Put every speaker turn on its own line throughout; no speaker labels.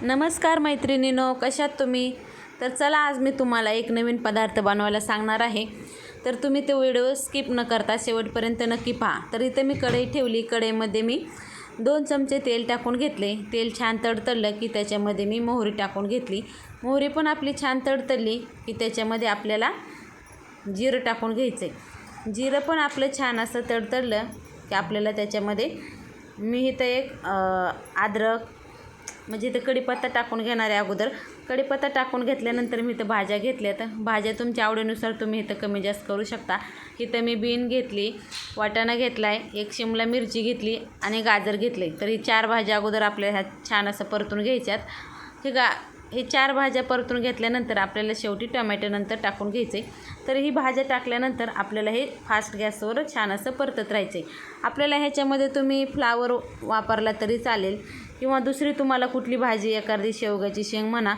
नमस्कार मैत्रिणींनो, कशात तुम्ही? तर चला आज मी तुम्हाला एक नवीन पदार्थ बनवायला सांगणार आहे. तर तुम्ही तो व्हिडिओ स्किप न करता शेवटपर्यंत नक्की पहा. तर इथे मी कढई ठेवली. कढईमध्ये मी 2 चमचे तेल टाकून घेतले. तेल छान तडतडलं की त्याच्यामध्ये मी मोहरी टाकून घेतली. मोहरी पण आपली छान तडतडली की त्याच्यामध्ये आपल्याला जिरं टाकून घ्यायचं आहे. जिरं पण आपलं छान असं तडतडलं की आपल्याला त्याच्यामध्ये मी इथं एक अद्रक म्हणजे इथं कढीपत्ता टाकून घेणार आहे. अगोदर कढीपत्ता टाकून घेतल्यानंतर मी इथं भाज्या घेतल्या. तर भाज्या तुमच्या आवडीनुसार तुम्ही इथं कमी जास्त करू शकता. इथं मी बीन घेतली, वाटाणा घेतला आहे, एक शिमला मिरची घेतली आणि गाजर घेतले. तर ही 4 भाज्या अगोदर आपल्याला ह्या छान असं परतून घ्यायच्यात. हे 4 भाज्या परतून घेतल्यानंतर आपल्याला शेवटी टोमॅटो नंतर टाकून घ्यायचे. तर ही भाज्या टाकल्यानंतर आपल्याला हे फास्ट गॅसवर छान असं परतत राहायचं आहे. आपल्याला ह्याच्यामध्ये तुम्ही फ्लावर वापरला तरी चालेल किंवा दुसरी तुम्हाला कुठली भाजी एखादी शेवगाची शेंग म्हणा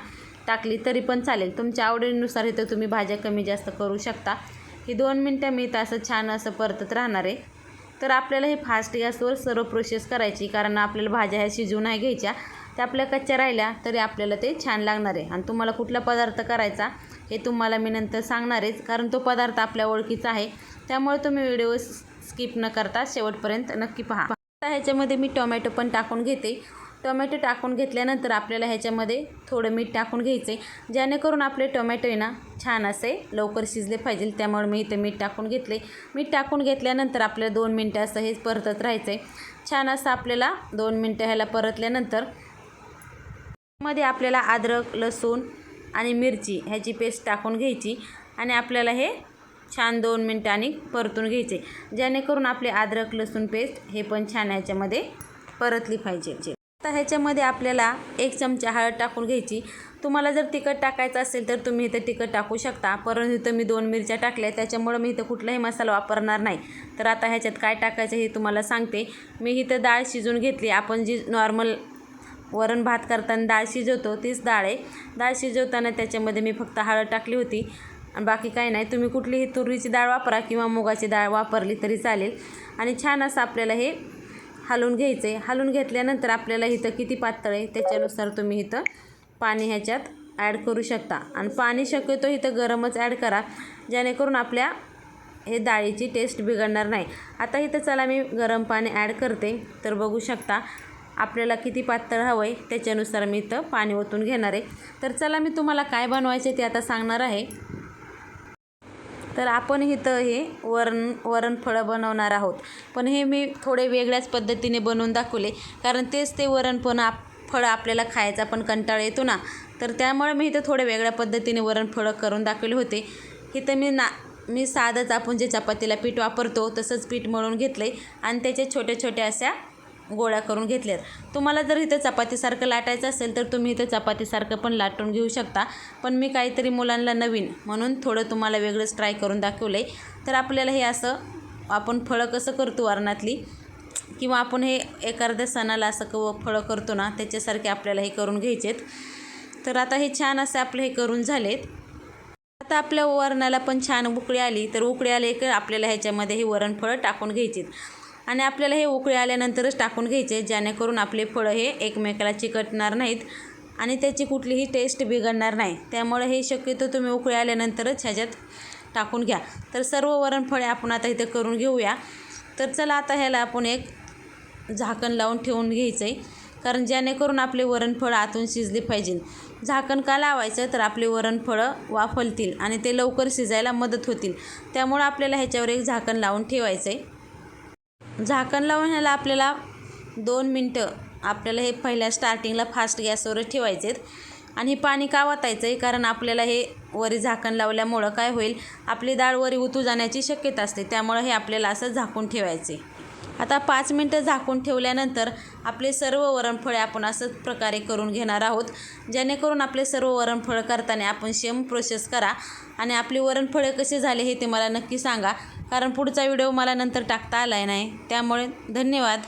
टाकली तरी पण चालेल. तुमच्या आवडीनुसार इथं तुम्ही भाज्या कमी जास्त करू शकता. ही 2 मिनटं मी इथं असं छान असं परतत राहणार आहे. तर आपल्याला हे फास्ट गॅसवर सर्व प्रोसेस करायची, कारण आपल्याला भाज्या ह्या शिजवून नाही घ्यायच्या. त्या आपल्या कच्च्या राहिल्या तरी आपल्याला ते छान लागणार आहे. आणि तुम्हाला कुठला पदार्थ करायचा हे तुम्हाला मी नंतर सांगणार आहेच, कारण तो पदार्थ आपल्या ओळखीचा आहे. त्यामुळे तुम्ही व्हिडिओ स्किप न करता शेवटपर्यंत नक्की पहा. आता ह्याच्यामध्ये मी टोमॅटो पण टाकून घेते. टोमॅटो टाकून घेतल्यानंतर आपल्याला ह्याच्यामध्ये थोडं मीठ टाकून घ्यायचं आहे, जेणेकरून आपले टोमॅटो आहे ना छान असे लवकर शिजले पाहिजे. त्यामुळे मी इथं मीठ टाकून घेतले. मीठ टाकून घेतल्यानंतर आपल्याला 2 मिनटं असं हे परतत राहायचं आहे. छान असं आपल्याला 2 मिनटं ह्याला परतल्यानंतर मध्ये आपल्याला अद्रक, लसूण आणि मिरची ह्याची पेस्ट टाकून घ्यायची आणि आपल्याला हे छान 2 मिनटांनी परतून घ्यायचे, जेणेकरून आपले अद्रक लसूण पेस्ट हे पण छान ह्याच्यामध्ये परतली पाहिजे. आता ह्याच्यामध्ये आपल्याला 1 चमचा हळद टाकून घ्यायची. तुम्हाला जर तिखट टाकायचं असेल तर तुम्ही इथं तिखट टाकू शकता, परंतु इथं मी 2 मिरच्या टाकल्या त्याच्यामुळं मी इथं कुठलाही मसाला वापरणार नाही. तर आता ह्याच्यात काय टाकायचं हे तुम्हाला सांगते. मी इथं डाळ शिजून घेतली. आपण जी नॉर्मल वरण भात करताना डाळ शिजवतो तीच डाळ आहे. डाळ शिजवताना त्याच्यामध्ये मी फक्त हळद टाकली होती आणि बाकी काही नाही. तुम्ही कुठलीही तुरीची डाळ वापरा किंवा मुगाची डाळ वापरली तरी चालेल. आणि छान असं आपल्याला हे हलवून घ्यायचं आहे. हलवून घेतल्यानंतर आपल्याला इथं किती पातळ आहे त्याच्यानुसार तुम्ही इथं पाणी ह्याच्यात ॲड करू शकता. आणि पाणी शक्यतो इथं गरमच ॲड करा, जेणेकरून आपल्या हे डाळीची टेस्ट बिघडणार नाही. आता इथं चला मी गरम पाणी ॲड करते. तर बघू शकता आपल्याला किती पातळ हवं आहे त्याच्यानुसार मी इथं पाणी ओतून घेणार आहे. तर चला मी तुम्हाला काय बनवायचे ते आता सांगणार आहे. तर आपण इथं हे वरणफळं बनवणार आहोत, पण हे मी थोडे वेगळ्याच पद्धतीने बनवून दाखवले, कारण तेच ते फळं आपल्याला खायचा पण कंटाळा येतो ना. तर त्यामुळे मी इथं थोड्या वेगळ्या पद्धतीने वरणफळं करून दाखवले होते. इथं मी साधंच आपण जे चपातीला पीठ वापरतो तसंच पीठ मळून घेतलं आहे आणि त्याच्या छोट्या छोट्या अशा गोळ्या करून घेतल्यात. तुम्हाला जर इथं चपातीसारखं लाटायचं असेल तर तुम्ही इथं चपातीसारखं पण लाटून घेऊ शकता, पण मी काहीतरी मुलांना नवीन म्हणून थोडं तुम्हाला वेगळंच ट्राय करून दाखवलं आहे. तर आपल्याला हे असं आपण फळं कसं करतो वरणातली किंवा आपण हे एखाद्या सणाला असं फळं करतो ना त्याच्यासारखे आपल्याला हे करून घ्यायचेत. तर आता हे छान असे आपले हे करून झालेत. आता आपल्या वरणाला पण छान उकळी आली. तर उकळी आले की आपल्याला ह्याच्यामध्ये हे वरणफळं टाकून घ्यायचेत आणि आपल्याला हे उकळी आल्यानंतरच टाकून घ्यायचे, जेणेकरून आपले फळं हे एकमेकाला चिकटणार नाहीत आणि त्याची कुठलीही टेस्ट बिघडणार नाही. त्यामुळे हे शक्यतो तुम्ही उकळी आल्यानंतरच ह्याच्यात टाकून घ्या. तर सर्व वरणफळे आपण आता इथे करून घेऊया. तर चला आता ह्याला आपण एक झाकण लावून ठेवून घ्यायचं आहे, कारण जेणेकरून आपले वरणफळं आतून शिजले पाहिजे. झाकण का लावायचं, तर आपले वरणफळं वाफलतील आणि ते लवकर शिजायला मदत होतील. त्यामुळं आपल्याला ह्याच्यावर एक झाकण लावून ठेवायचं आहे. झाकण लावून ह्याला आपल्याला 2 मिनटं आपल्याला हे पहिल्या स्टार्टिंगला फास्ट गॅसवर ठेवायचे आहेत. आणि पाणी का वाटायचं आहे, कारण आपल्याला हे वरी झाकण लावल्यामुळं काय होईल, आपली डाळ वरी उतू जाण्याची शक्यता असते. त्यामुळं हे आपल्याला असं झाकून ठेवायचे. आता 5 मिनटं झाकून ठेवल्यानंतर आपले सर्व वरणफळे आपण असंच प्रकारे करून घेणार आहोत, जेणेकरून आपले सर्व वरणफळं करताना आपण सेम प्रोसेस करा आणि आपली वरणफळे कसे झाले हे ते मला नक्की सांगा, कारण पुढचा व्हिडिओ मला नंतर टाकता आला नाही. त्यामुळे धन्यवाद.